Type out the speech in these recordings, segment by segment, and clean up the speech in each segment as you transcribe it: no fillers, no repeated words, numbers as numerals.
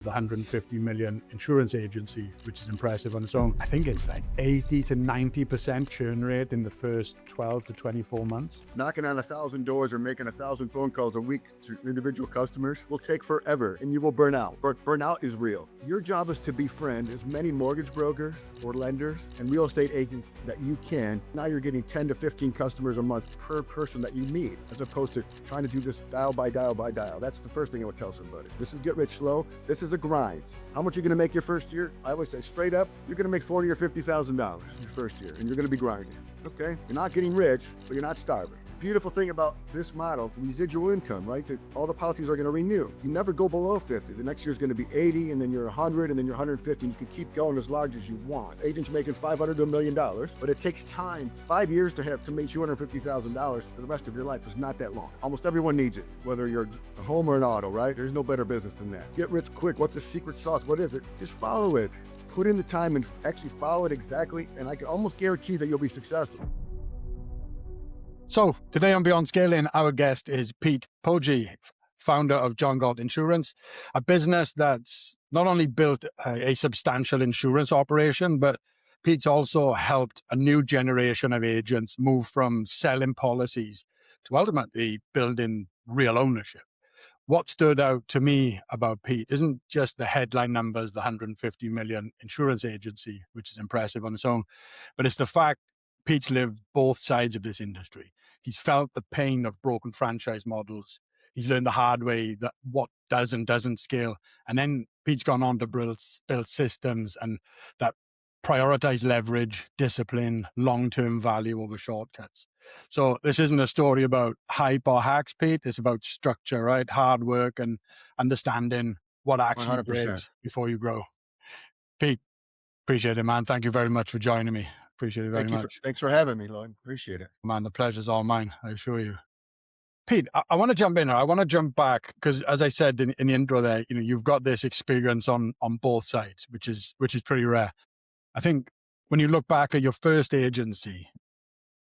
the 150 million insurance agency, which is impressive on its own. I think it's like 80 to 90% churn rate in the first 12 to 24 months. Knocking on 1,000 doors or making 1,000 phone calls a week to individual customers will take forever and you will burn out. Burnout is real. Your job is to befriend as many mortgage brokers or lenders and real estate agents that you can. Now you're getting 10 to 15 customers a month per person that you meet, as opposed to trying to do this dial by dial by dial. That's the first thing I would tell somebody. This is get rich slow. This is a grind. How much are you going to make your first year? I always say straight up, you're going to make $40,000 or $50,000 your first year, and you're going to be grinding. Okay, you're not getting rich, but you're not starving. Beautiful thing about this model, residual income, right? That all the policies are going to renew. You never go below 50. The next year is going to be 80, and then you're 100, and then you're 150, and you can keep going as large as you want. Agents making $500 to $1 million, but it takes time, 5 years to make $250,000 for the rest of your life. It's not that long. Almost everyone needs it, whether you're a home or an auto, right? There's no better business than that. Get rich quick. What's the secret sauce? What is it? Just follow it. Put in the time and actually follow it exactly, and I can almost guarantee that you'll be successful. So today on Beyond Scaling, our guest is Pete Poggi, founder of John Galt Insurance, a business that's not only built a substantial insurance operation, but Pete's also helped a new generation of agents move from selling policies to ultimately building real ownership. What stood out to me about Pete isn't just the headline numbers, the 150 million insurance agency, which is impressive on its own, but it's the fact Pete's lived both sides of this industry. He's felt the pain of broken franchise models. He's learned the hard way that what does and doesn't scale. And then Pete's gone on to build systems and that prioritize leverage, discipline, long-term value over shortcuts. So this isn't a story about hype or hacks, Pete. It's about structure, right? Hard work and understanding what actually 100%. breaks before you grow. Pete, appreciate it, man. Thank you very much for joining me. Appreciate it very much. Thanks for having me, Lloyd. Appreciate it. Man, the pleasure's all mine, I assure you. Pete, I want to jump in. I want to jump back because, as I said in the intro there, you've got this experience on both sides, which is pretty rare. I think when you look back at your first agency,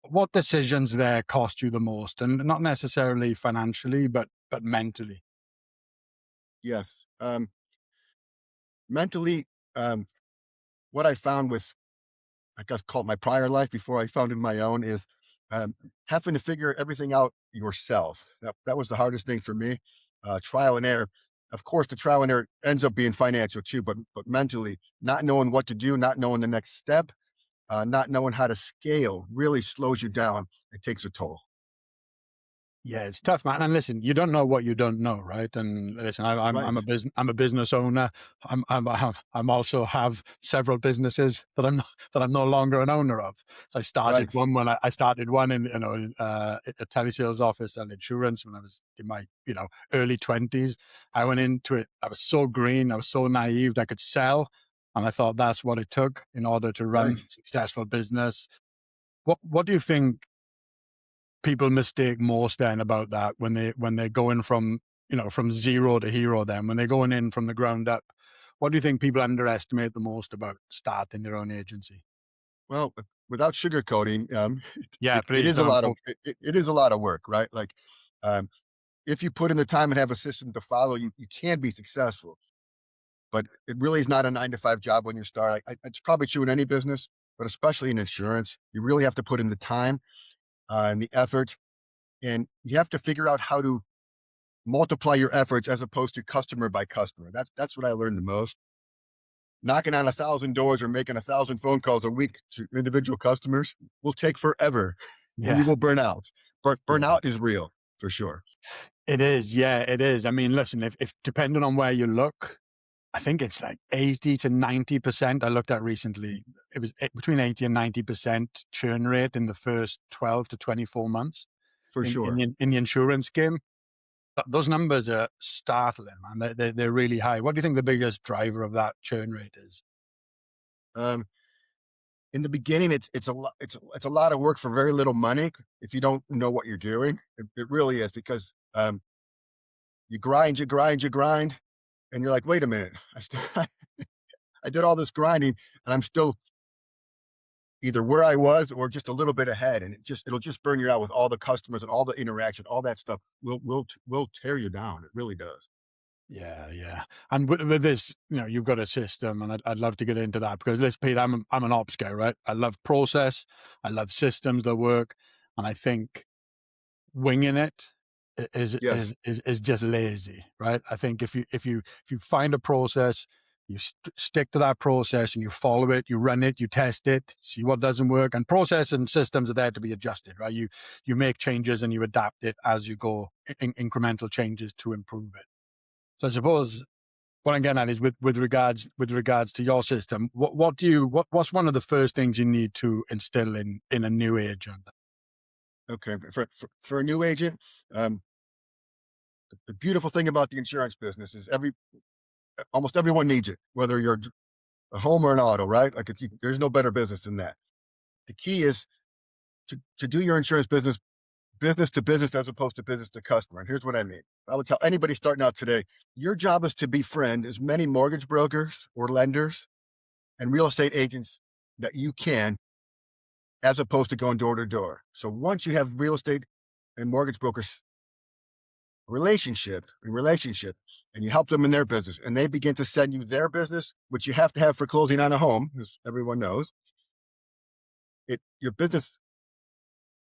what decisions there cost you the most, and not necessarily financially, but mentally? Yes. Mentally, what I found with, I guess, called my prior life before I founded my own is having to figure everything out yourself. That was the hardest thing for me. Trial and error. Of course, the trial and error ends up being financial too, but mentally, not knowing what to do, not knowing the next step, not knowing how to scale really slows you down. It takes a toll. Yeah, it's tough, man. And listen, you don't know what you don't know, right? And listen, I'm Right. I'm a business owner. I'm also have several businesses that I'm no longer an owner of. So I started Right. one when I started one in a telesales office and insurance when I was in my early 20s. I went into it. I was so green. I was so naive. I could sell, and I thought that's what it took in order to run Right. a successful business. What do you think people mistake most then about that when they're going from from zero to hero? Then when they're going in from the ground up, what do you think people underestimate the most about starting their own agency? Well, without sugarcoating, Yeah, it please is a don't. lot of it is a lot of work, right? Like, um, if you put in the time and have a system to follow, you can be successful. But it really is not a 9 to 5 job when you start. It's probably true in any business, but especially in insurance, you really have to put in the time and the effort, and you have to figure out how to multiply your efforts as opposed to customer by customer. That's what I learned the most. Knocking on 1,000 doors or making 1,000 phone calls a week to individual customers will take forever, and you Yeah, will burn out. yeah, Burnout is real for sure. it is. Yeah, it is. I mean, listen, if depending on where you look, I think it's like 80 to 90%. I looked at recently. It was between 80 and 90% churn rate in the first 12 to 24 months For in sure. in the insurance game. Those numbers are startling, man. They're really high. What do you think the biggest driver of that churn rate is? Um, in the beginning, it's a lot. It's a lot of work for very little money. If you don't know what you're doing, it really is because you grind, and you're like, wait a minute, I did all this grinding, and I'm still either where I was or just a little bit ahead, and it'll just burn you out with all the customers and all the interaction, all that stuff will tear you down. It really does. Yeah, yeah. And with this, you've got a system, and I'd love to get into that because, let's Pete, I'm an ops guy, right? I love process, I love systems that work, and I think winging it Yes. is just lazy, right? I think if you find a process, you stick to that process and you follow it, you run it, you test it, see what doesn't work. And process and systems are there to be adjusted, right? You make changes and you adapt it as you go, incremental changes to improve it. So I suppose what I'm getting at is with regards to your system, what's one of the first things you need to instill in a new agent? Okay. For a new agent, um, the beautiful thing about the insurance business is almost everyone needs it, whether you're a home or an auto, right? Like there's no better business than that. The key is to do your insurance business to business as opposed to business to customer. And here's what I mean. I would tell anybody starting out today, your job is to befriend as many mortgage brokers or lenders and real estate agents that you can, as opposed to going door to door. So once you have real estate and mortgage brokers relationship, and you help them in their business, and they begin to send you their business, which you have to have for closing on a home, as everyone knows, your business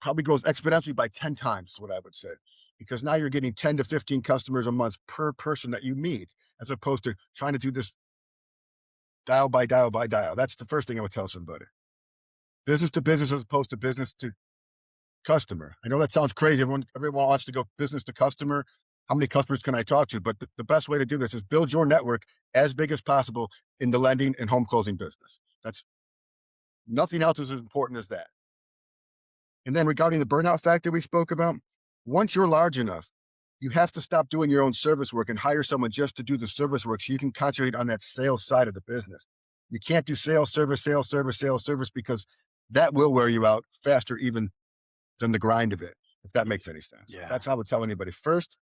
probably grows exponentially by 10 times, is what I would say, because now you're getting 10 to 15 customers a month per person that you meet, as opposed to trying to do this dial by dial by dial. That's the first thing I would tell somebody. Business to business as opposed to business to customer. I know that sounds crazy. Everyone wants to go business to customer. How many customers can I talk to? But the best way to do this is build your network as big as possible in the lending and home closing business. That's nothing else is as important as that. And then regarding the burnout factor we spoke about, once you're large enough, you have to stop doing your own service work and hire someone just to do the service work so you can concentrate on that sales side of the business. You can't do sales service, because that will wear you out faster even than the grind of it, if that makes any sense. So Yeah. that's how I would tell anybody. First,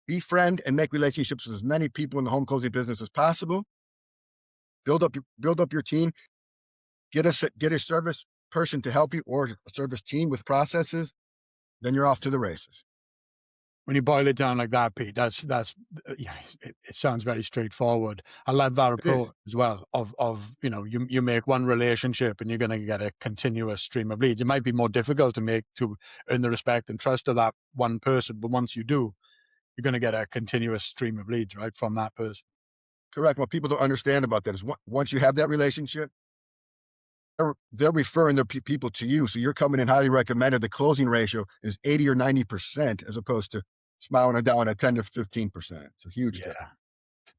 befriend and make relationships with as many people in the home closing business as possible. Build up your team. Get a service person to help you, or a service team with processes. Then you're off to the races. When you boil it down like that, Pete, that's yeah, it sounds very straightforward. I love that It is approach as well. Of you make one relationship and you're going to get a continuous stream of leads. It might be more difficult to earn the respect and trust of that one person, but once you do, you're going to get a continuous stream of leads, right, from that person. correct. What people don't understand about that is once you have that relationship, they're referring their people to you. So you're coming in highly recommended. The closing ratio is 80 or 90% as opposed to smiling it down at 10 to 15%. It's a huge difference. Yeah.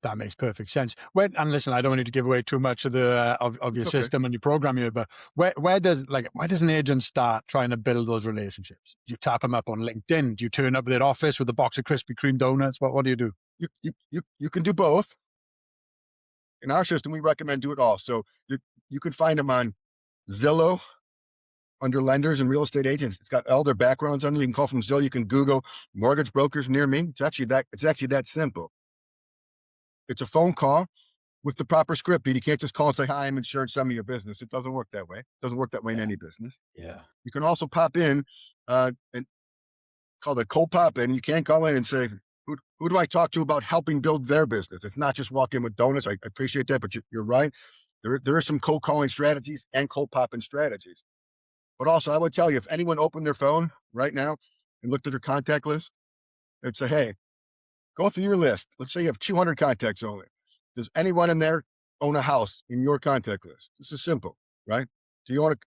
That makes perfect sense. And listen, I don't want you to give away too much of the of your It's okay. system and your program here, but where does an agent start trying to build those relationships? Do you tap them up on LinkedIn? Do you turn up at their office with a box of Krispy Kreme donuts? What do you do? You can do both. In our system, we recommend do it all. So you can find them on Zillow under lenders and real estate agents. It's got all their backgrounds under. You can call from Zillow. You can Google mortgage brokers near me. It's actually that simple. It's a phone call with the proper script. You can't just call and say, "Hi, I'm insurance. Send me your business." It doesn't work that way. It doesn't work that way in Yeah, any business. yeah, You can also pop in and call it cold pop in. You can call in and say, who do I talk to about helping build their business? It's not just walk in with donuts. I appreciate that, but you're right. There are some cold calling strategies and cold popping strategies. But also, I would tell you, if anyone opened their phone right now and looked at their contact list, they'd say, "Hey, go through your list. Let's say you have 200 contacts only. Does anyone in there own a house in your contact list?" This is simple, right? Do you want to,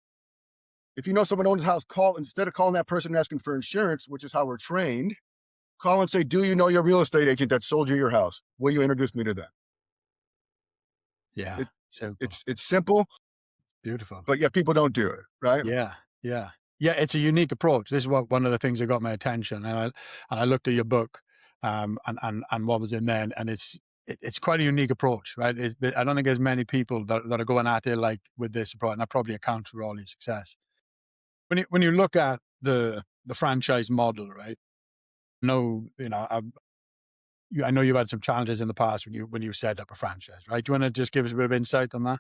if you know someone owns a house, call, instead of calling that person and asking for insurance, which is how we're trained, call and say, "Do you know your real estate agent that sold you your house? Will you introduce me to them?" yeah. It, Simple, it's simple, beautiful. but yet people don't do it, right? Yeah, yeah, yeah. It's a unique approach. This is one of the things that got my attention, and I looked at your book, and what was in there, and it's quite a unique approach, right? I don't think there's many people that are going at it like with this approach, and that probably accounts for all your success. When you look at the franchise model, right? No, I know you've had some challenges in the past when you set up a franchise, right? Do you want to just give us a bit of insight on that?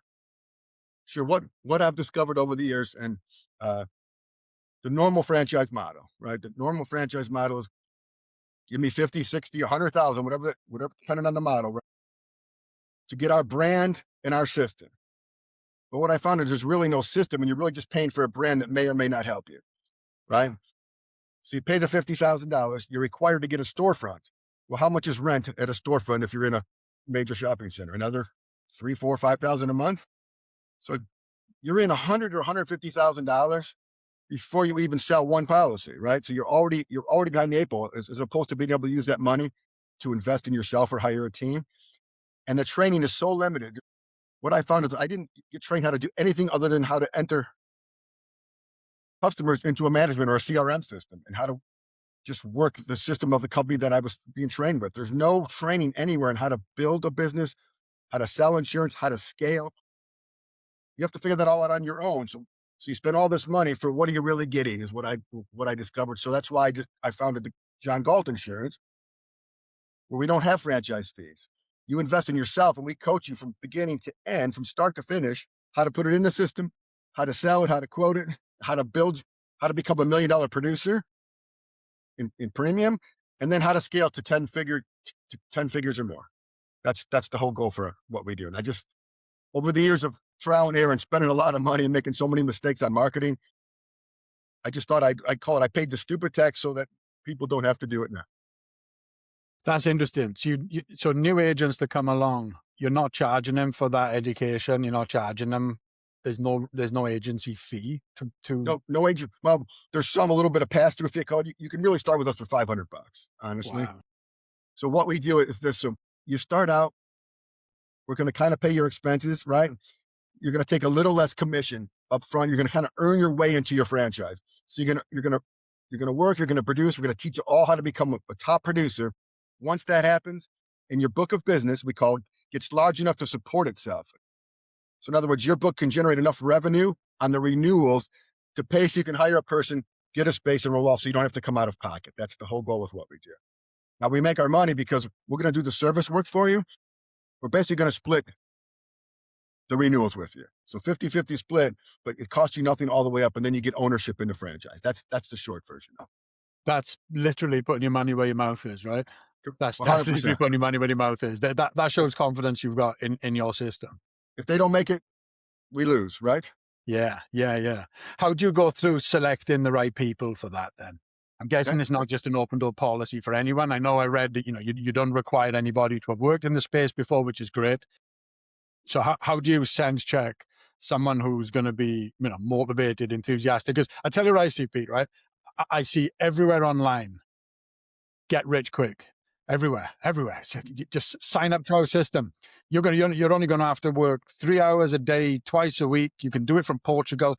Sure. What I've discovered over the years, and uh, the normal franchise model, right? The normal franchise model is Give me 50, 60, 100,000, whatever, depending on the model, right, to get our brand and our system. But what I found is there's really no system, and you're really just paying for a brand that may or may not help you, right? So you pay the $50,000, you're required to get a storefront. Well, how much is rent at a storefront if you're in a major shopping center? Another 3, 4, 5,000 a month. So you're in $100,000 or $150,000 before you even sell one policy, right? So you're already behind the eight ball, as opposed to being able to use that money to invest in yourself or hire a team. And the training is so limited. What I found is I didn't get trained how to do anything other than how to enter customers into a management or a CRM system and how to just work the system of the company that I was being trained with. There's no training anywhere on how to build a business, how to sell insurance, how to scale. You have to figure that all out on your own. So you spend all this money for what are you really getting is what I discovered. So that's why I founded the John Galt Insurance, where we don't have franchise fees. You invest in yourself, and we coach you from beginning to end, from start to finish, how to put it in the system, how to sell it, how to quote it, how to build, how to become $1 million producer in premium, and then how to scale to 10 figures or more. That's the whole goal for what we do. And I just, over the years of trial and error and spending a lot of money and making so many mistakes on marketing, I just thought I'd call it, I paid the stupid tax so that people don't have to do it now. That's interesting. So so new agents that come along, you're not charging them for that education. You're not charging them. There's no agency fee to. No agent. Well, there's a little bit of pass through fee called. You can really start with us for $500, honestly. Wow. So what we do is this. So you start out, we're going to kind of pay your expenses, right? You're going to take a little less commission up front. You're going to kind of earn your way into your franchise. So you're going to work, you're going to produce. We're going to teach you all how to become a top producer. Once that happens, and your book of business, we call it, gets large enough to support itself. So in other words, your book can generate enough revenue on the renewals to pay so you can hire a person, get a space, and roll off so you don't have to come out of pocket. That's the whole goal with what we do. Now, we make our money because we're going to do the service work for you. We're basically going to split the renewals with you. So 50-50 split, but it costs you nothing all the way up, and then you get ownership in the franchise. That's the short version of it. That's literally putting your money where your mouth is, right? That's 100%. literally putting your money where your mouth is. That shows confidence you've got in your system. If they don't make it, we lose, right? Yeah. How do you go through selecting the right people for that then? I'm guessing it's not just an open door policy for anyone. I know I read that, you don't require anybody to have worked in the space before, which is great. So how do you sense check someone who's going to be, motivated, enthusiastic? Because I tell you what I see, Pete, right? I see everywhere online, get rich quick. Everywhere. So you just sign up to our system. You're only going to have to work 3 hours a day, twice a week. You can do it from Portugal.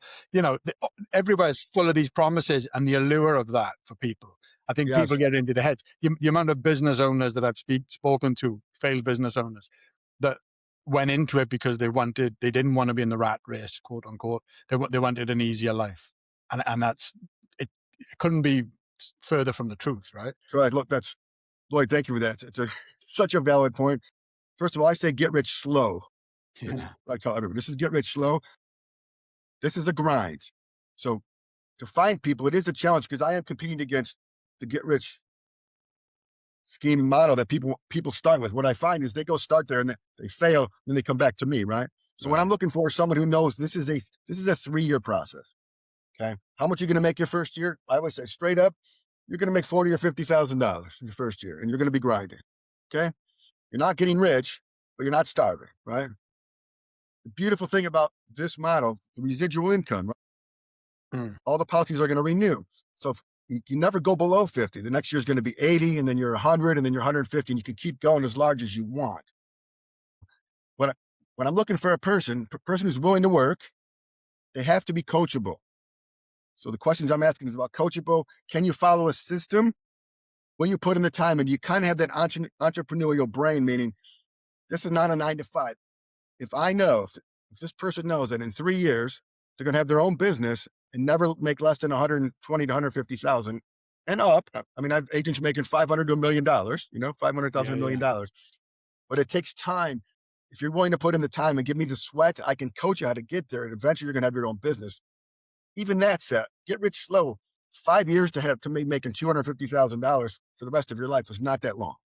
Everywhere is full of these promises and the allure of that for people. I think people get into their heads. The amount of business owners that I've spoken to, failed business owners, that went into it because they didn't want to be in the rat race, quote unquote. They wanted an easier life, and that's it. It couldn't be further from the truth, right? Right. Look, Lloyd, thank you for that. It's such a valid point. First of all, I say get rich slow. Yeah. I tell everyone, this is get rich slow. This is a grind. So to find people, it is a challenge because I am competing against the get rich scheme model that people start with. What I find is they go start there and they fail, then they come back to me, right? So what I'm looking for is someone who knows this is a 3-year process. Okay. How much are you going to make your first year? I always say straight up, you're going to make $40,000 or $50,000 in your first year, and you're going to be grinding. Okay. You're not getting rich, but you're not starving, right? The beautiful thing about this model, the residual income, right? All the policies are going to renew. So if you never go below 50, the next year is going to be 80, and then you're 100, and then you're 150, and you can keep going as large as you want. When I'm looking for a person who's willing to work, they have to be coachable. So the questions I'm asking is about coachable. Can you follow a system? When you put in the time, and you kind of have that entrepreneurial brain, meaning this is not a 9-to-5. If I know, if this person knows that in 3 years, they're going to have their own business and never make less than 120 to 150,000 and up. I mean, I have agents making $500 to $1 million, $500,000 $1 million. But it takes time. If you're willing to put in the time and give me the sweat, I can coach you how to get there. And eventually you're going to have your own business. Even that said, get rich slow. 5 years to me making $250,000 for the rest of your life is not that long.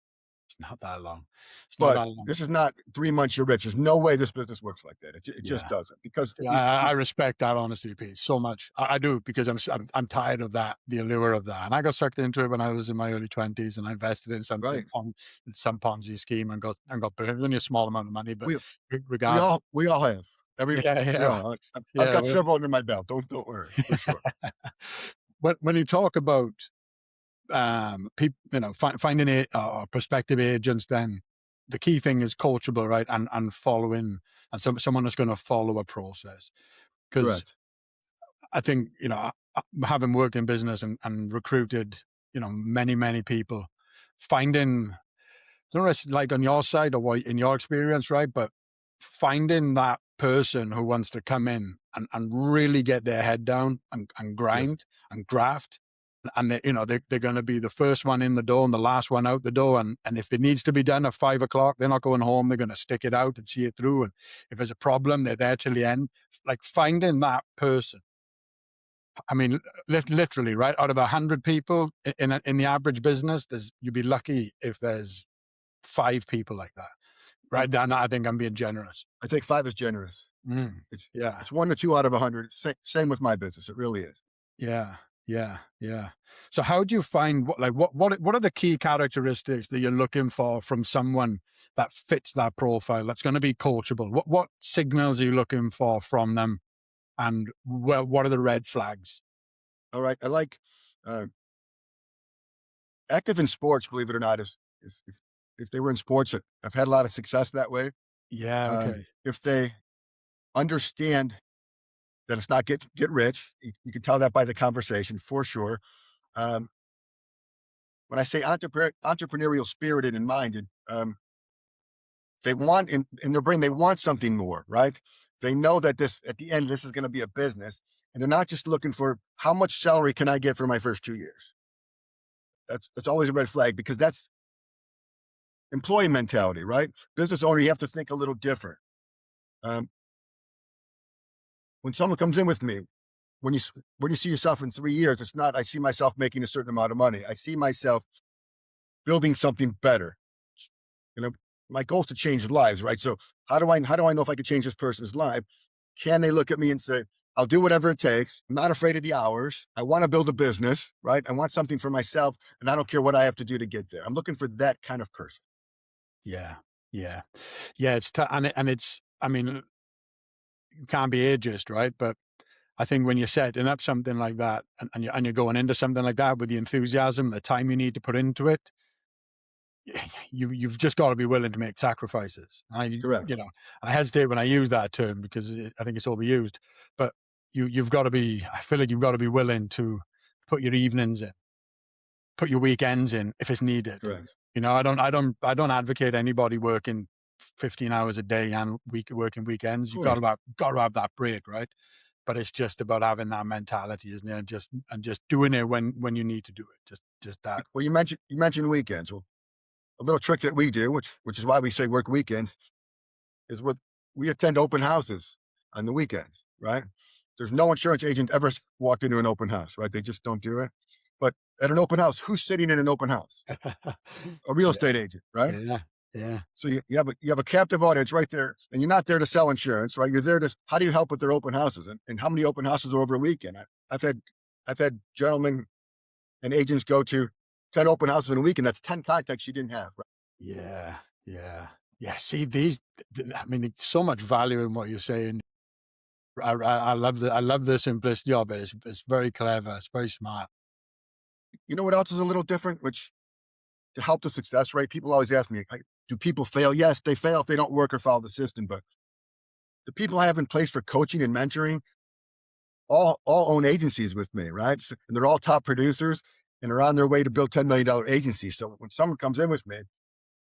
It's not that long. It's not But that long. this is not 3 months you're rich. There's no way this business works like that. It just Yeah. doesn't, because Yeah, I respect that honesty, Pete, so much. I do, because I'm tired of that, the allure of that. And I got sucked into it when I was in my early 20s, and I invested in right. some Ponzi scheme and got burned. Only a small amount of money, but We regardless. we all have. Yeah, We yeah, all. I've yeah. got several under my belt. Don't worry, for sure. When you talk about people, finding prospective agents, then the key thing is coachable, right? And following, and someone that's going to follow a process. Because Correct. I think, having worked in business and recruited, many people, finding, I don't know if it's like on your side or what in your experience, right? But finding that person who wants to come in and really get their head down and Yes. grind and graft. And they're going to be the first one in the door and the last one out the door. And if it needs to be done at 5 o'clock, they're not going home. They're going to stick it out and see it through. And if there's a problem, they're there till the end. Like finding that person. I mean, literally, right? Out of 100 people in the average business, you'd be lucky if there's 5 people like that, right? Then I think I'm being generous. I think 5 is generous. It's Yeah, it's 1 or 2 out of 100. Same with my business. It really is. yeah, yeah. So how do you find what are the key characteristics that you're looking for from someone that fits that profile, that's going to be coachable? What signals are you looking for from them, and what are the red flags? All right. I like active in sports. Believe it or not, is if they were in sports, I've had a lot of success that way. Yeah, okay. If they understand that it's not get rich, you can tell that by the conversation for sure. Um, when I say entrepreneurial spirited and minded, they want in their brain, they want something more, right? They know that at the end, this is going to be a business, and they're not just looking for how much salary can I get for my first 2 years. That's always a red flag, because that's employee mentality, right? Business owner, you have to think a little different. Um, when someone comes in with me, when you see yourself in 3 years, it's not, I see myself making a certain amount of money. I see myself building something better. You know, my goal is to change lives, right? So how do I know if I could change this person's life? Can they look at me and say, I'll do whatever it takes. I'm not afraid of the hours. I want to build a business, right? I want something for myself, and I don't care what I have to do to get there. I'm looking for that kind of person. Yeah, yeah, yeah. And it's. I mean, you can't be ageist, right? But I think when you're setting up something like that, and you're going into something like that with the enthusiasm, the time you need to put into it, you've just got to be willing to make sacrifices. Correct. I hesitate when I use that term because I think it's overused, but you've got to be. I feel like you've got to be willing to put your evenings in, put your weekends in if it's needed. Correct. I don't advocate anybody working 15 hours a day and working weekends. You've got to have that break, right? But it's just about having that mentality, isn't it? And just doing it when you need to do it. Just that. Well, you mentioned weekends. Well, a little trick that we do, which is why we say work weekends, is we attend open houses on the weekends, right? There's no insurance agent ever walked into an open house, right? They just don't do it. But at an open house, who's sitting in an open house? A real estate agent, right? Yeah, yeah, So you have a captive audience right there, and you're not there to sell insurance, right? You're there to, how do you help with their open houses, and how many open houses are over a weekend? I've had gentlemen and agents go to 10 open houses in a week, and that's 10 contacts you didn't have. Right? yeah, yeah. See, I mean, there's so much value in what you're saying. I love the simplicity of it. It's very clever. It's very smart. You know what else is a little different, which to help the success rate, people always ask me, do people fail? Yes, they fail if they don't work or follow the system, but the people I have in place for coaching and mentoring all own agencies with me, right? So, and they're all top producers, and are on their way to build $10 million agencies. So when someone comes in with me,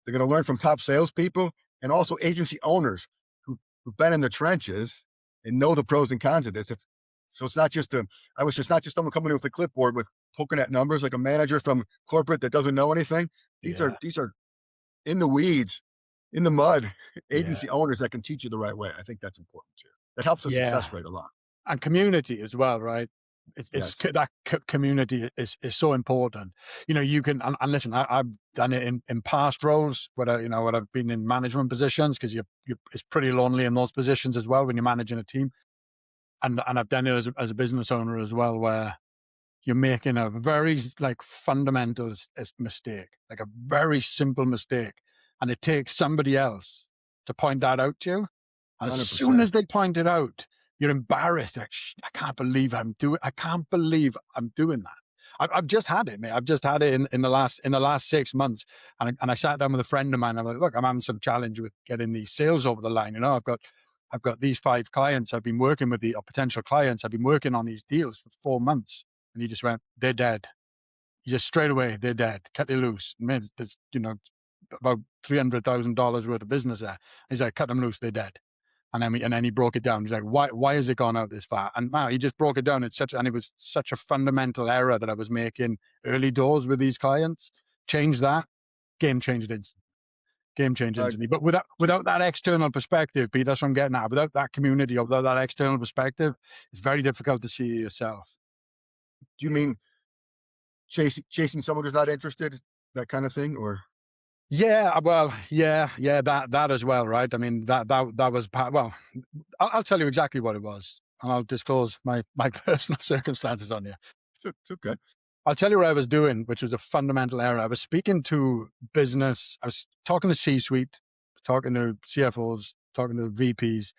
they're going to learn from top salespeople and also agency owners who've been in the trenches and know the pros and cons of this. So it's not just not just someone coming in with a clipboard with poking at numbers like a manager from corporate that doesn't know anything. These are in the weeds, in the mud, agency owners that can teach you the right way. I think that's important too. That helps the success rate a lot. And community as well, right? Yes. That community is so important. You can, and listen, I've done it in past roles when I've been in management positions, because it's pretty lonely in those positions as well when you're managing a team. And I've done it as a business owner as well, where you're making a very like fundamental mistake, like a very simple mistake, and it takes somebody else to point that out to you. And as soon 100%. as they point it out, you're embarrassed. Like, I can't believe I can't believe I'm doing that. I've just had it, mate. I've just had it in the last 6 months. And I sat down with a friend of mine. I'm like, look, I'm having some challenge with getting these sales over the line. I've got these 5 clients. I've been working with or potential clients. I've been working on these deals for 4 months. And he just went, they're dead. He just straight away, they're dead. Cut it loose. Man, there's, about $300,000 worth of business there. He's like, cut them loose. They're dead. And then he broke it down. He's like, why has it gone out this far? And man, he just broke it down. And it was such a fundamental error that I was making early doors with these clients. Change that, game changed instantly. Game changed instantly. But without that external perspective, Pete, that's what I'm getting at. Without that community, or without that external perspective, it's very difficult to see yourself. Do you mean chasing someone who's not interested, that kind of thing, or? Yeah, well, yeah, that as well, right? I mean, that was part. Well, I'll tell you exactly what it was, and I'll disclose my personal circumstances on you. It's okay. I'll tell you what I was doing, which was a fundamental error. I was speaking to business. I was talking to C-suite, talking to CFOs, talking to VPs.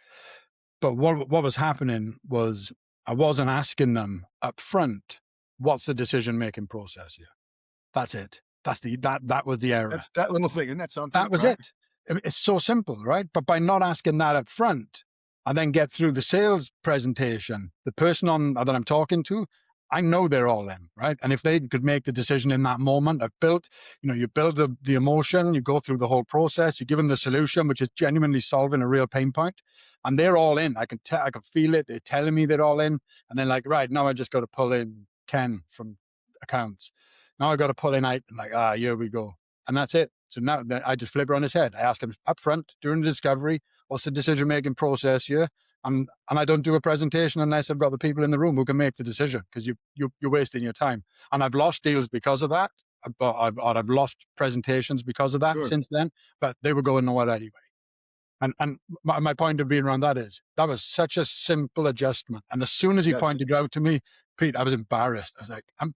But what was happening was I wasn't asking them up front, what's the decision-making process here? That's it. That was the error. That's that little thing. Isn't that something? That was it. It's so simple, right? But by not asking that up front, and then get through the sales presentation, the person that I'm talking to, I know they're all in, right? And if they could make the decision in that moment, you build the emotion, you go through the whole process, you give them the solution, which is genuinely solving a real pain point, and they're all in. I can feel it. They're telling me they're all in, and then like, right now I just got to pull in Ken from accounts. Now I got to pull in Ike, and like, here we go, and that's it. So now I just flip it on his head. I ask him up front during the discovery, what's the decision making process here? And I don't do a presentation unless I've got the people in the room who can make the decision, because you're wasting your time. And I've lost deals because of that. I've lost presentations because of that since then, but they were going nowhere anyway. And my point of being around that is that was such a simple adjustment. And as soon as he pointed it out to me, Pete, I was embarrassed. I was like, I'm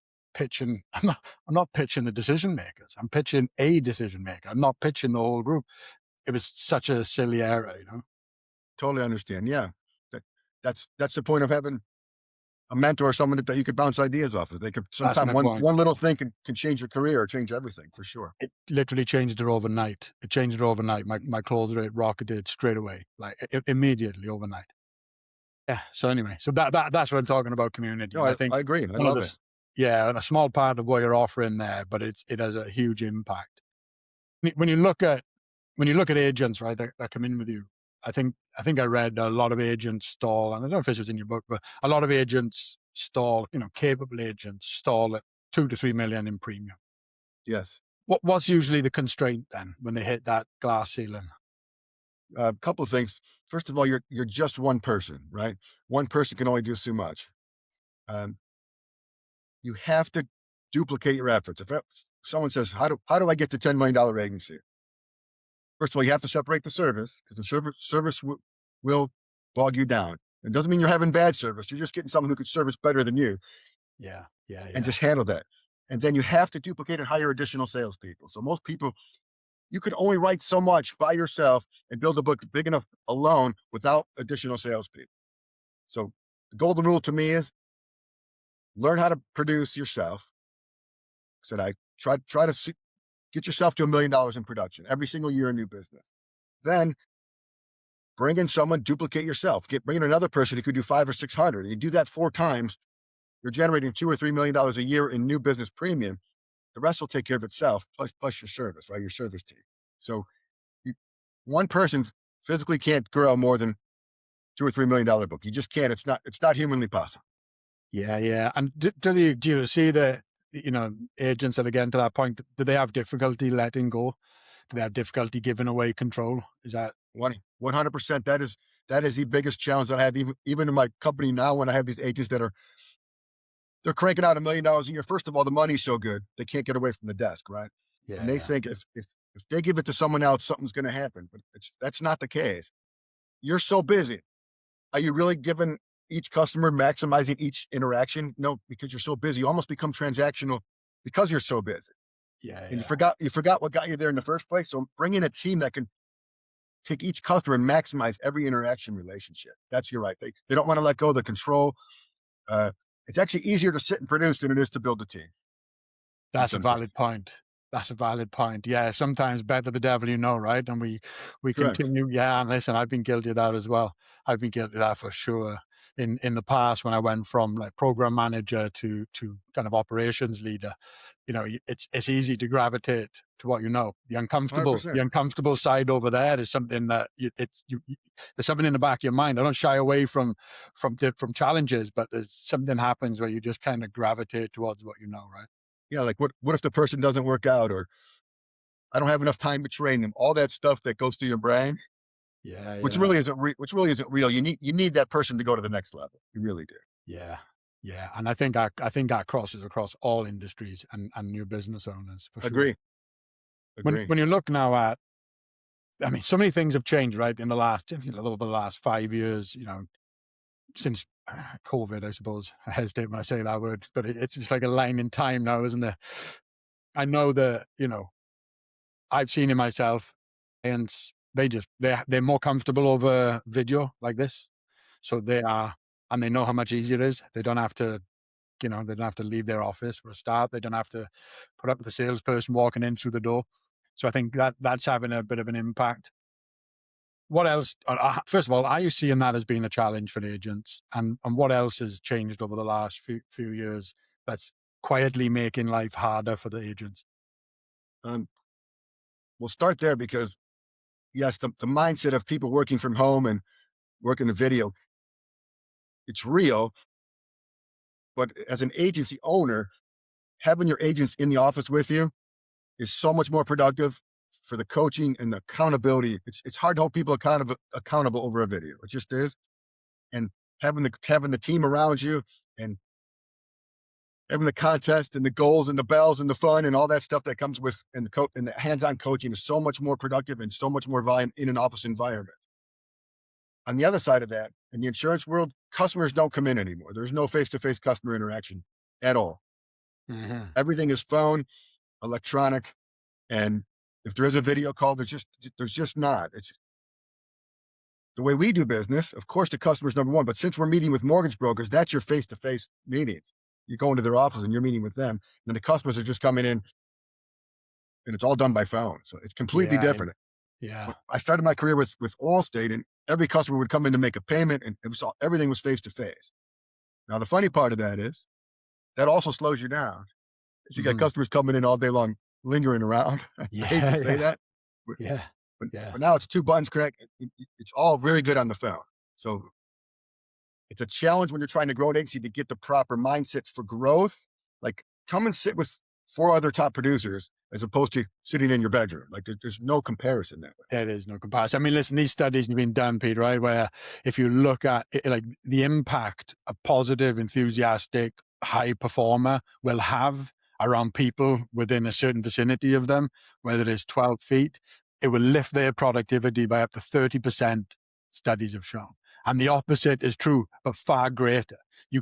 not pitching the decision makers. I'm pitching a decision maker. I'm not pitching the whole group. It was such a silly error, Totally understand. Yeah. That's the point of having a mentor or someone that you could bounce ideas off of. They could sometimes one little thing can change your career or change everything, for sure. It literally changed it overnight. My close rate rocketed straight away, like immediately overnight. Yeah. So anyway, that's what I'm talking about, community. No, I agree. I love it. Yeah, and a small part of what you're offering there, but it has a huge impact. When you look at agents, right, that come in with you, I think I read a lot of agents stall, and I don't know if this was in your book, but a lot of agents stall, capable agents stall at 2 to 3 million in premium. Yes. What's usually the constraint then when they hit that glass ceiling? A couple of things. First of all, you're just one person, right? One person can only do so much. You have to duplicate your efforts. If someone says, how do I get to $10 million agency? First of all, you have to separate the service, because the service will bog you down. It doesn't mean you're having bad service. You're just getting someone who could service better than you. Yeah. And just handle that. And then you have to duplicate and hire additional salespeople. So most people, you could only write so much by yourself and build a book big enough alone without additional salespeople. So the golden rule to me is learn how to produce yourself. Said I try to get yourself to $1 million in production every single year in new business. Then bring in someone, duplicate yourself. Bring in another person who could do 500 or 600. You do that 4 times, you're generating $2 or $3 million a year in new business premium. The rest will take care of itself, plus your service, right? Your service team. So one person physically can't grow more than $2 or $3 million book. You just can't. It's not humanly possible. Yeah. And do you see the agents that are getting to that point? Do they have difficulty letting go? Do they have difficulty giving away control? Is that 100%? That is the biggest challenge that I have, even in my company now, when I have these agents that are they're cranking out $1 million a year. First of all, the money's so good they can't get away from the desk, right? And Yeah, they yeah, think if they give it to someone else, something's going to happen. But that's not the case. You're so busy. Are you really giving each customer, maximizing each interaction? No, because you're so busy. You almost become transactional because you're so busy. yeah, And yeah. you forgot what got you there in the first place. So bring in a team that can take each customer and maximize every interaction relationship. You're right. They don't want to let go of the control. Uh, it's actually easier to sit and produce than it is to build a team in That's a some cases. valid point. That's a valid point. Yeah, sometimes better the devil you know, right? And we Correct. continue. Yeah, and listen, I've been guilty of that as well. I've been guilty of that for sure. In the past, when I went from like program manager to kind of operations leader, it's easy to gravitate to what you know. The $100%. uncomfortable side over there is something that there's something in the back of your mind. I don't shy away from challenges, but there's something happens where you just kind of gravitate towards what you know, right? Yeah, like what if the person doesn't work out, or I don't have enough time to train them? All that stuff that goes through your brain, Yeah, which yeah, really isn't real. You need that person to go to the next level. You really do. yeah, yeah. And I think that crosses across all industries and new business owners for sure. Agree. When Agree. when you look now at, I mean, so many things have changed, right? In the last, over the last 5 years, since COVID, I suppose. I hesitate when I say that word, but it's just like a line in time now, isn't it? I know that, I've seen it myself, and they're more comfortable over video like this. So they are, and they know how much easier it is. They don't have to, they don't have to leave their office for a start. They don't have to put up with the salesperson walking in through the door. So I think that's having a bit of an impact. What else? First of all, are you seeing that as being a challenge for the agents? And what else has changed over the last few years that's quietly making life harder for the agents? Um, we'll start there because yes, the mindset of people working from home and working the video, it's real. But as an agency owner, having your agents in the office with you is so much more productive for the coaching and the accountability. It's hard to hold people accountable over a video. It just is. And having the team around you and having the contest and the goals and the bells and the fun and all that stuff that comes with and the hands-on coaching is so much more productive and so much more volume in an office environment. On the other side of that, in the insurance world, customers don't come in anymore. There's no face-to-face customer interaction at all. Hmm. Everything is phone, electronic, and if there is a video call, there's just not. It's the way we do business. Of course, the customer's number one, but since we're meeting with mortgage brokers, that's your face-to-face meetings. You go into their office and you're meeting with them, and the customers are just coming in, and it's all done by phone. So it's completely Yeah, different. yeah. I started my career with Allstate, and every customer would come in to make a payment, and everything was face-to-face. Now, the funny part of that is that also slows you down. You got Hmm. customers coming in all day long, lingering around. I hate to Yeah, say yeah, that, but, yeah, but, yeah. but now it's two buttons, correct? It's all very good on the phone. So it's a challenge when you're trying to grow an agency to get the proper mindset for growth. Like, come and sit with four other top producers as opposed to sitting in your bedroom. Like, there's no comparison that way. There is no comparison. I mean, listen, these studies have been done, Pete, right? Where if you look at it, like the impact a positive, enthusiastic, high performer will have around people within a certain vicinity of them, whether it's 12 feet, it will lift their productivity by up to 30%, studies have shown. And the opposite is true, but far greater. You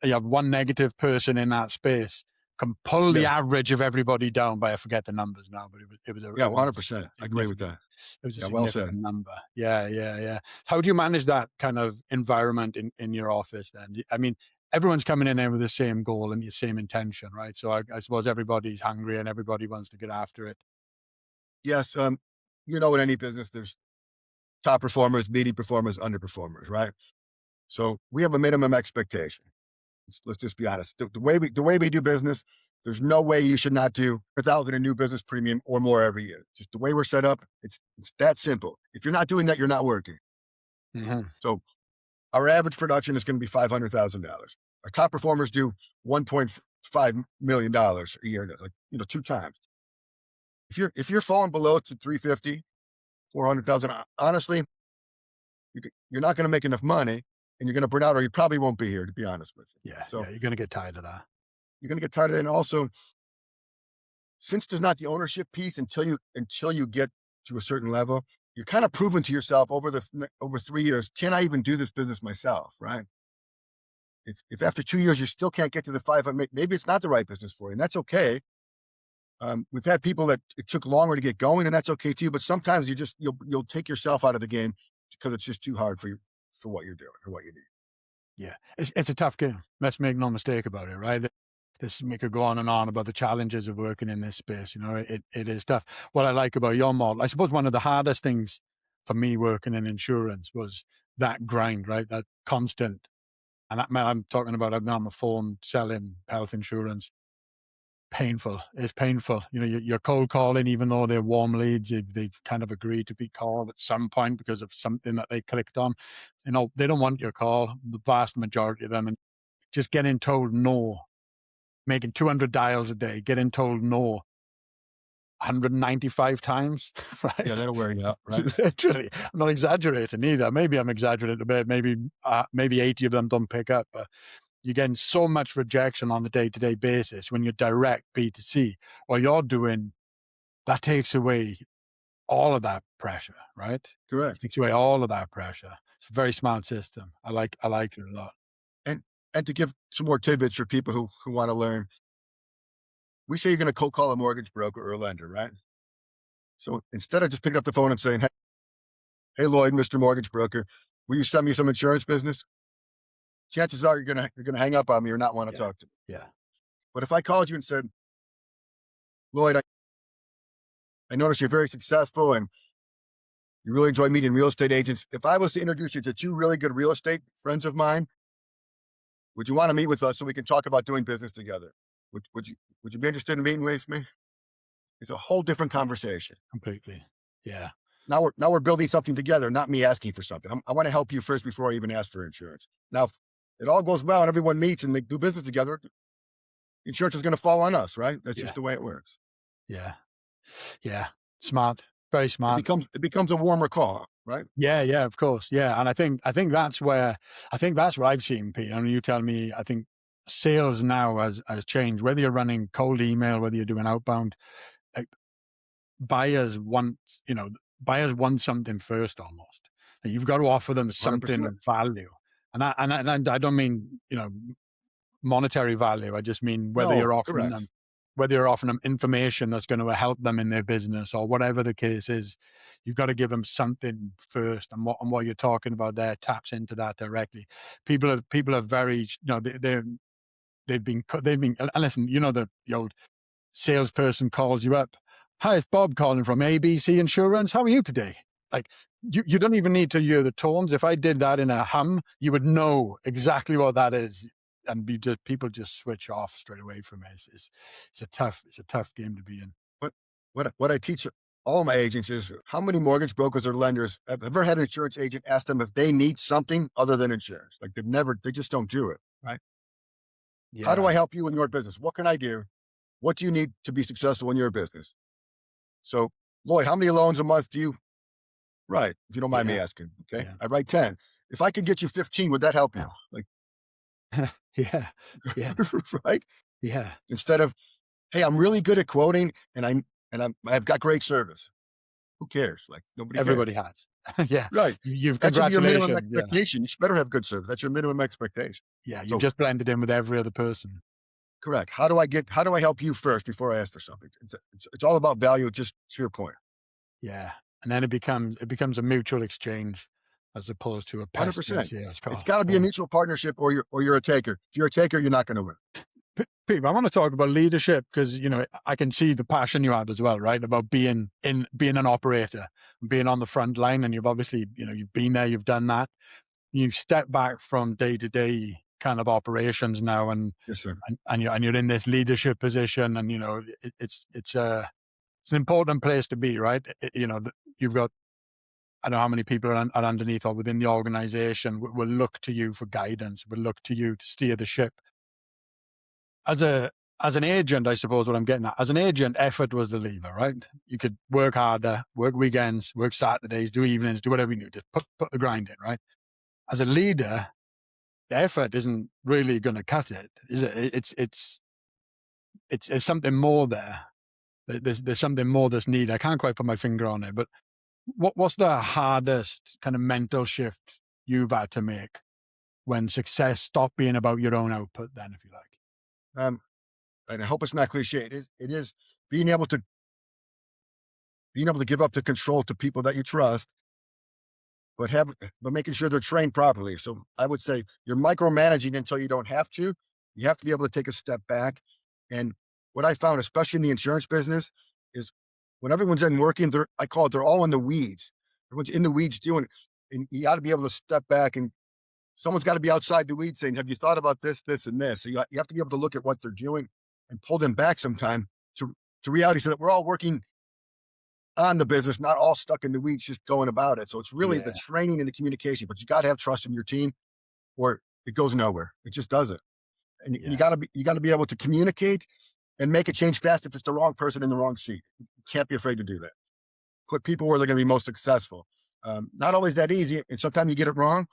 have one negative person in that space can pull the Yes. average of everybody down by, I forget the numbers now, but Yeah, it was a 100%. I agree with significant, that. it was a Yeah, well said. significant number. Yeah, yeah, yeah. How do you manage that kind of environment in your office then? I mean, everyone's coming in there with the same goal and the same intention, right? So I suppose everybody's hungry and everybody wants to get after it. Yes. In any business, there's top performers, medium performers, underperformers, right? So we have a minimum expectation. Let's just be honest. The way we do business, there's no way you should not do 1,000 in new business premium or more every year. Just the way we're set up, it's that simple. If you're not doing that, you're not working. Hmm. So our average production is going to be $500,000. Our top performers do $1.5 million a year, like 2 times. If you're falling below to 350, 400,000, honestly, you're not going to make enough money, and you're going to burn out, or you probably won't be here, to be honest with you. Yeah. So Yeah. You're going to get tired of that. you're going to get tired of it. And also, since there's not the ownership piece until you get to a certain level, you're kind of proven to yourself over 3 years, can I even do this business myself, right? If after 2 years you still can't get to the 500, maybe it's not the right business for you, and that's okay. We've had people that it took longer to get going, and that's okay too. But sometimes you'll take yourself out of the game because it's just too hard for what you're doing or what you need. Yeah. It's a tough game. Let's make no mistake about it, right? We could go on and on about the challenges of working in this space. You know, it is tough. What I like about your model, I suppose one of the hardest things for me working in insurance was that grind, right? That constant. And that, man, I'm talking about, I've been on the phone selling health insurance. Painful. It's painful. You know, you're cold calling, even though they're warm leads. They've kind of agreed to be called at some point because of something that they clicked on. You know, they don't want your call, the vast majority of them. And just getting told no, making 200 dials a day, getting told no 195 times, right? Yeah, that'll wear you out, right? Literally. I'm not exaggerating either. Maybe I'm exaggerating a bit. Maybe 80 of them don't pick up. But you're getting so much rejection on a day-to-day basis when you're direct B2C. What you're doing, that takes away all of that pressure, right? Correct. It takes away all of that pressure. It's a very smart system. I like it a lot. And to give some more tidbits for people who want to learn, we say you're going to cold call a mortgage broker or a lender, right? So instead of just picking up the phone and saying, "Hey, Lloyd, Mr. Mortgage Broker, will you send me some insurance business?" Chances are you're gonna hang up on me or not want to talk to me. Yeah. But if I called you and said, "Lloyd, I noticed you're very successful and you really enjoy meeting real estate agents. If I was to introduce you to 2 really good real estate friends of mine, would you want to meet with us so we can talk about doing business together? Would you be interested in meeting with me?" It's a whole different conversation. Completely. Yeah. Now we're building something together, not me asking for something. I want to help you first before I even ask for insurance. Now, if it all goes well and everyone meets and they do business together, insurance is going to fall on us, right? That's just the way it works. Yeah. Yeah. Smart. Very smart. It becomes a warmer call, right? Yeah, yeah, of course. Yeah. And I think that's what I've seen, Pete. I mean, you tell me, I think sales now has changed. Whether you're running cold email, whether you're doing outbound, like, buyers want something first almost. Like, you've got to offer them something 100%. of value. And I don't mean, monetary value. I just mean whether you're offering them information that's going to help them in their business or whatever the case is. You've got to give them something first, and what you're talking about there taps into that directly. People are very, they've been, and listen, the old salesperson calls you up. "Hi, it's Bob calling from ABC Insurance. How are you today?" Like, you don't even need to hear the tones. If I did that in a hum, you would know exactly what that is. And people just switch off straight away from it. It's a tough game to be in. What I teach all my agents is, how many mortgage brokers or lenders have ever had an insurance agent ask them if they need something other than insurance? Like, they just don't do it, right? Yeah. How do I help you in your business? What can I do? What do you need to be successful in your business? So, Lloyd, how many loans a month do you write, if you don't mind me asking? Okay. Yeah. I write 10. If I could get you 15, would that help you? Like, Yeah. Yeah. right? Yeah. Instead of, "Hey, I'm really good at quoting and I've got great service." Who cares? Like, nobody cares. Everybody has. Yeah. Right. You've That should be your minimum congratulations. Yeah. expectation. You should better have good service. That's your minimum expectation. Yeah. So- You've just blended in with every other person. Correct. How do I help you first before I ask for something? It's all about value, just to your point. Yeah. And then it becomes a mutual exchange as opposed to a pest 100%. sales call. It's got to be a mutual partnership, or you're a taker. If you're a taker, you're not going to win. Pete, I want to talk about leadership because, I can see the passion you have as well, right? About being an operator, being on the front line. And you've obviously, you've been there, you've done that. You've stepped back from day-to-day kind of operations now, and Yes, sir. and you're in this leadership position, and it's an important place to be, right? You've got, I don't know how many people are underneath or within the organization will look to you for guidance, will look to you to steer the ship. As an agent, I suppose what I'm getting at, as an agent, effort was the lever, right? You could work harder, work weekends, work Saturdays, do evenings, do whatever you need, just put the grind in, right? As a leader, the effort isn't really going to cut it, is it? It's something more there. There's something more that's needed. I can't quite put my finger on it, but what's the hardest kind of mental shift you've had to make when success stopped being about your own output? Then, if you like. Um, and I hope it's not cliche. It is being able to give up the control to people that you trust, but making sure they're trained properly. So I would say you're micromanaging until you don't have to. You have to be able to take a step back. And what I found, especially in the insurance business, is when everyone's in working, I call it, they're all in the weeds. Everyone's in the weeds doing it. And you got to be able to step back, and someone's got to be outside the weeds saying, have you thought about this, this, and this? So you have to be able to look at what they're doing and pull them back sometime to reality, so that we're all working on the business, not all stuck in the weeds, just going about it. So it's really the Yeah, training and the communication, but you got to have trust in your team, or it goes nowhere. It just doesn't. And yeah, you got to be able to communicate and make a change fast if it's the wrong person in the wrong seat. You can't be afraid to do that. Put people where they're going to be most successful. Not always that easy, and sometimes you get it wrong,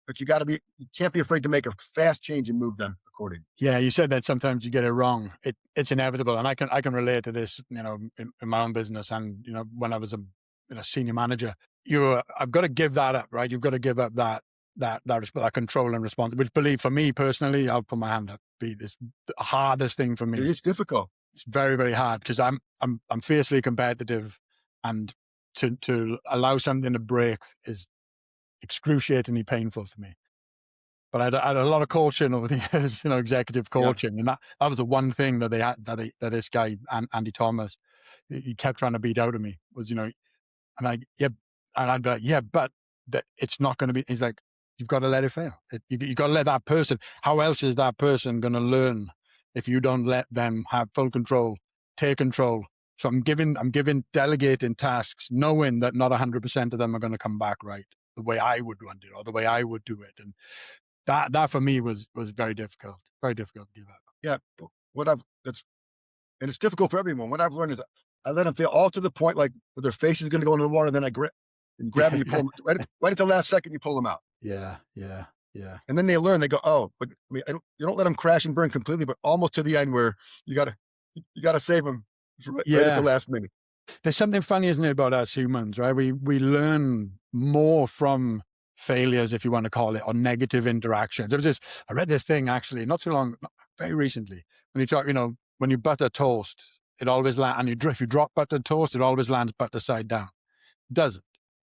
but you can't be afraid to make a fast change and move them accordingly. yeah. You said that sometimes you get it wrong. It's inevitable, and I can relate to this. In my own business, and when I was a senior manager, I've got to give that up, right? You've got to give up that control and responsibility. Which, believe for me personally, I'll put my hand up. It's the hardest thing for me. It's difficult. It's very, very hard because I'm fiercely competitive, and to allow something to break is excruciatingly painful for me. But I had a lot of coaching over the years, executive Yeah. coaching, and that was the one thing that they had that this guy Andy Thomas, he kept trying to beat out of me was, and I'd be like, yeah, but it's not going to be. He's like, you've got to let it fail. You got to let that person. How else is that person going to learn if you don't let them have full control, take control? So I'm delegating tasks, knowing that not 100% of them are going to come back right the way I would want it or the way I would do it, and that for me was very difficult to give up. Yeah. What I've that's and it's difficult for everyone. What I've learned is I let them feel all to the point, like where their face is going to go into the water. Then I grab and you pull them right at the last second. You pull them out, Yeah, yeah, yeah, and then they learn. They go, oh, but I mean, you don't let them crash and burn completely, but almost to the end where you gotta save them right at the yeah. last minute. There's something funny, isn't it, about us humans, right? We learn more from failures, if you want to call it, or negative interactions. I read this thing actually not too long, very recently. When you talk, when you butter toast, it always lands, and if you drop buttered toast, it always lands butter side down. It doesn't.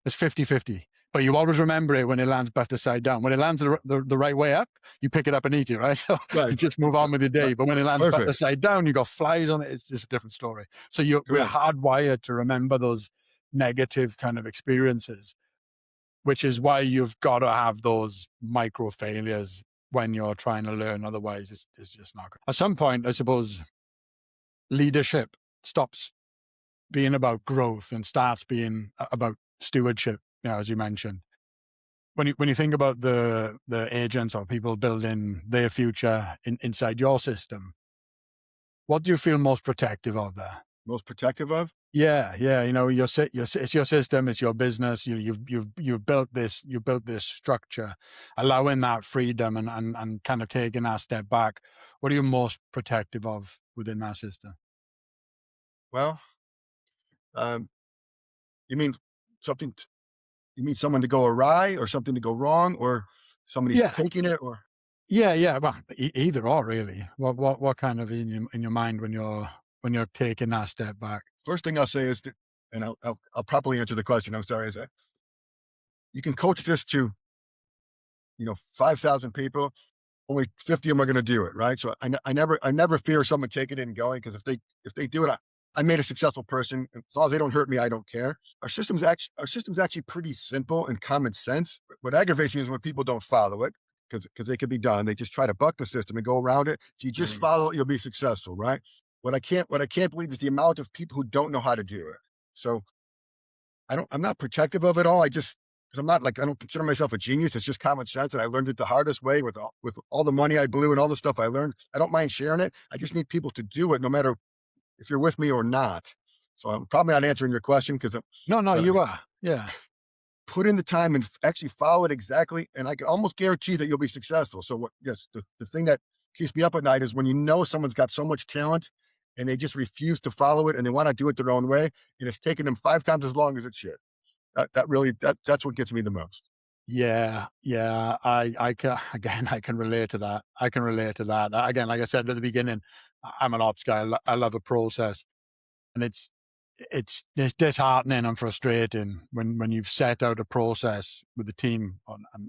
It's 50-50. But you always remember it when it lands butter side down. When it lands the right way up, you pick it up and eat it, right? So you Right. just move on with your day. But when it lands butter Perfect. side down, you got flies on it. It's just a different story. So we're Correct. hardwired to remember those negative kind of experiences, which is why you've got to have those micro failures when you're trying to learn. Otherwise, it's just not good. At some point, I suppose leadership stops being about growth and starts being about stewardship, as you mentioned. When you think about the agents or people building their future inside your system, what do you feel most protective of there? Most protective of. Yeah, yeah. It's your system, it's your business. You've built this structure, allowing that freedom and kind of taking that step back. What are you most protective of within that system? Well, um, you mean something? You mean someone to go awry, or something to go wrong, or somebody's Yeah, taking it, or yeah, yeah. Well, either or really. What kind of in your mind when you're taking that step back? first thing I'll say is that, and I'll properly answer the question. I'm sorry, is that you can coach this to 5,000 people. Only 50 of them are going to do it, right? So I never fear someone taking it and going, because if they do it, I made a successful person. As long as they don't hurt me, I don't care. Our system's actually pretty simple and common sense. What aggravates me is when people don't follow it, because they could be done. They just try to buck the system and go around it. If you just follow it, you'll be successful, right? What I can't believe is the amount of people who don't know how to do it. So I'm not protective of it all. Because I don't consider myself a genius. It's just common sense. And I learned it the hardest way with all the money I blew and all the stuff I learned. I don't mind sharing it. I just need people to do it, no matter if you're with me or not. So I'm probably not answering your question, because No, uh, you are. Yeah. put in the time and actually follow it exactly. And I can almost guarantee that you'll be successful. So yes, the thing that keeps me up at night is when you know someone's got so much talent and they just refuse to follow it and they want to do it their own way. And it's taking them 5 times as long as it should. That's what gets me the most. Yeah, yeah. I can, again, I can relate to that. I can relate to that. Again, like I said at the beginning, I'm an ops guy. I love a process, and it's disheartening and frustrating when you've set out a process with the team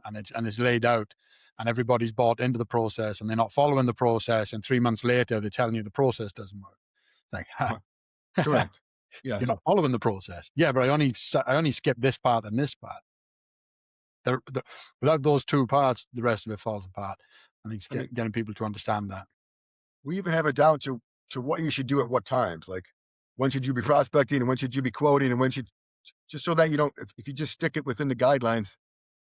and it's laid out, and everybody's bought into the process, and they're not following the process, and 3 months later they're telling you the process doesn't work. It's like, Correct. you're Yes. not following the process. Yeah, but I only skipped this part and this part. Without those two parts, the rest of it falls apart. I think I mean, getting people to understand that. we even have it down to what you should do at what times. Like when should you be prospecting and when should you be quoting and when should just so that you don't if you just stick it within the guidelines,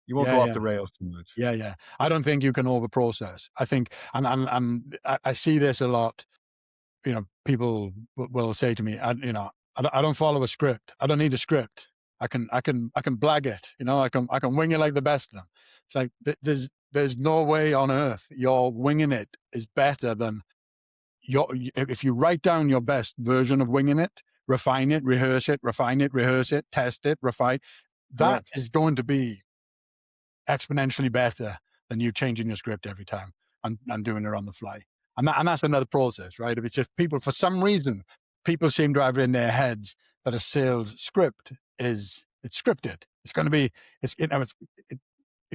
you won't Yeah, go off yeah, the rails too much. yeah, yeah. I don't think you can over process. I think, and I see this a lot. People will say to me, I don't follow a script. I don't need a script. I can blag it. I can wing it like the best of them. It's like there's no way on earth your winging it is better than if you write down your best version of winging it, refine it, rehearse it, refine it, rehearse it, test it, refine. That Correct. is going to be exponentially better than you changing your script every time and doing it on the fly. And that's another process, right? If it's just people, for some reason, people seem to have it in their heads that a sales script it's scripted. It's going to be, if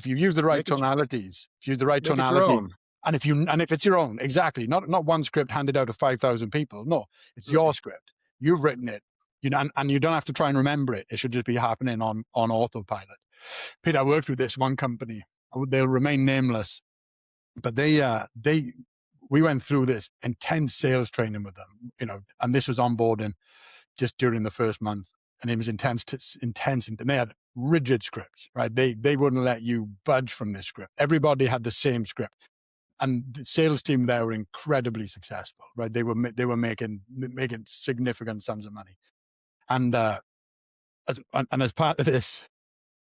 you use the right Make it tonalities, if you use the right make it your tonality, own. and if it's your own, exactly, not one script handed out to 5,000 people. No, it's Right. your script. You've written it, and you don't have to try and remember it. It should just be happening on autopilot. Peter, I worked with this one company. They'll remain nameless, but we went through this intense sales training with them, and this was onboarding just during the first month, and it was intense, and they had rigid scripts, right? They wouldn't let you budge from this script. Everybody had the same script, and the sales team there were incredibly successful, right? They were making significant sums of money, and as part of this.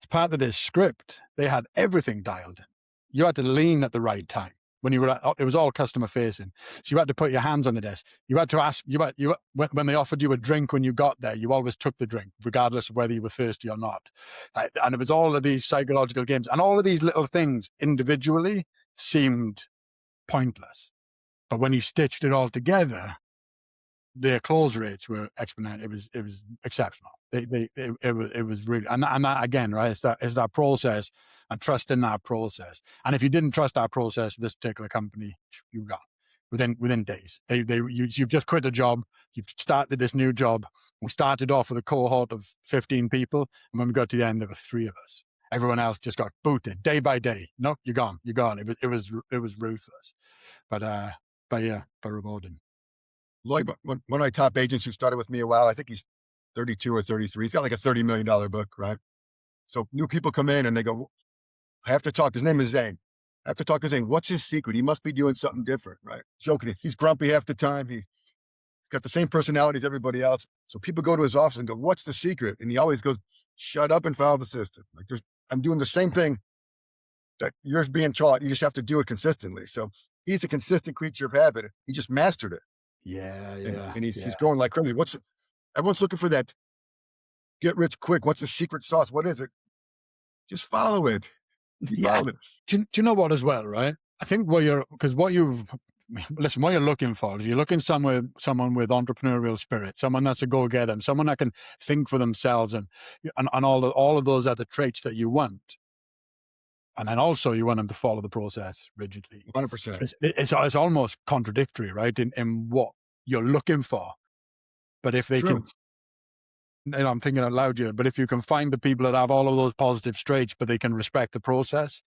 As part of this script, they had everything dialed in. You had to lean at the right time when it was all customer facing. So you had to put your hands on the desk. You had to ask, when they offered you a drink when you got there, you always took the drink, regardless of whether you were thirsty or not. Right? And it was all of these psychological games, and all of these little things individually seemed pointless. But when you stitched it all together, their close rates were exponential. It was exceptional. It was really, and that again, right? It's that process and trust in that process. And if you didn't trust that process, this particular company, you got within days. You've just quit a job. You've started this new job. We started off with a cohort of 15 people, and when we got to the end, there were 3 of us. Everyone else just got booted day by day. No, you're gone. You're gone. It was ruthless, but yeah, but rewarding. Lloyd, one of my top agents who started with me a while, I think he's 32 or 33. He's got like a $30 million book, right? So new people come in and they go, I have to talk. His name is Zane. I have to talk to Zane. What's his secret? He must be doing something different, right? Joking. He's grumpy half the time. He's got the same personality as everybody else. So people go to his office and go, what's the secret? And he always goes, shut up and follow the system. Like I'm doing the same thing that you're being taught. You just have to do it consistently. So he's a consistent creature of habit. He just mastered it. Yeah, yeah. And he's going like crazy. Everyone's looking for that get rich quick. What's the secret sauce? What is it? Just follow it. Yeah. Follow it. Do you know what as well, right? I think what you're looking for is you're looking someone with entrepreneurial spirit, someone that's a go-getter, someone that can think for themselves and all of those other traits that you want. And then also you want them to follow the process rigidly. 100%. It's almost contradictory, right? In what you're looking for. But if they True. can, I'm thinking out loud here, but if you can find the people that have all of those positive traits, but they can respect the process.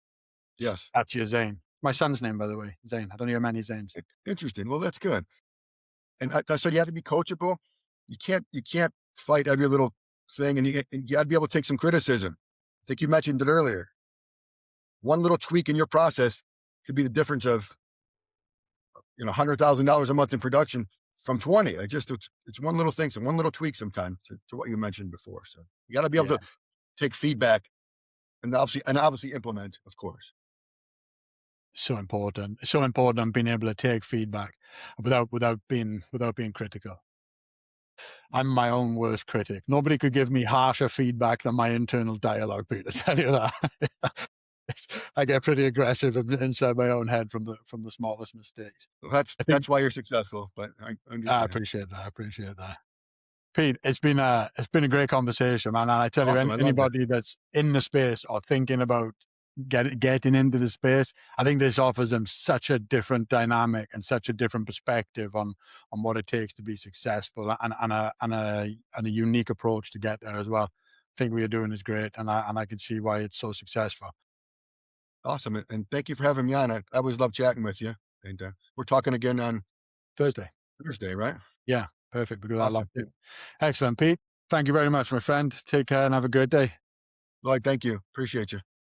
Yes. That's your Zane. My son's name, by the way, Zane. I don't hear many Zanes. Interesting. Well, that's good. And I said you have to be coachable. You can't fight every little thing, and you got to be able to take some criticism. I think you mentioned it earlier. One little tweak in your process could be the difference of $100,000 a month in production from 20. It's one little thing, one little tweak sometimes to what you mentioned before. So you got to be able to take feedback and obviously implement, of course. So important. So important being able to take feedback without being critical. I'm my own worst critic. Nobody could give me harsher feedback than my internal dialogue, Peter. Tell you that. I get pretty aggressive inside my own head from the smallest mistakes. Well, that's I think that's why you're successful. But I I understand. appreciate that. I appreciate that. Pete, it's been a great conversation, man. And I tell you, Awesome. I loved it. anybody that's in the space or thinking about getting into the space, I think this offers them such a different dynamic and such a different perspective on what it takes to be successful, and a unique approach to get there as well. I think what you're doing is great, and I can see why it's so successful. Awesome. And thank you for having me on. I always love chatting with you. And we're talking again on Thursday, Thursday, right? yeah, perfect because I love Awesome. it. Excellent, Pete. Thank you very much, my friend. Take care and have a great day. Lloyd, thank you. Appreciate you.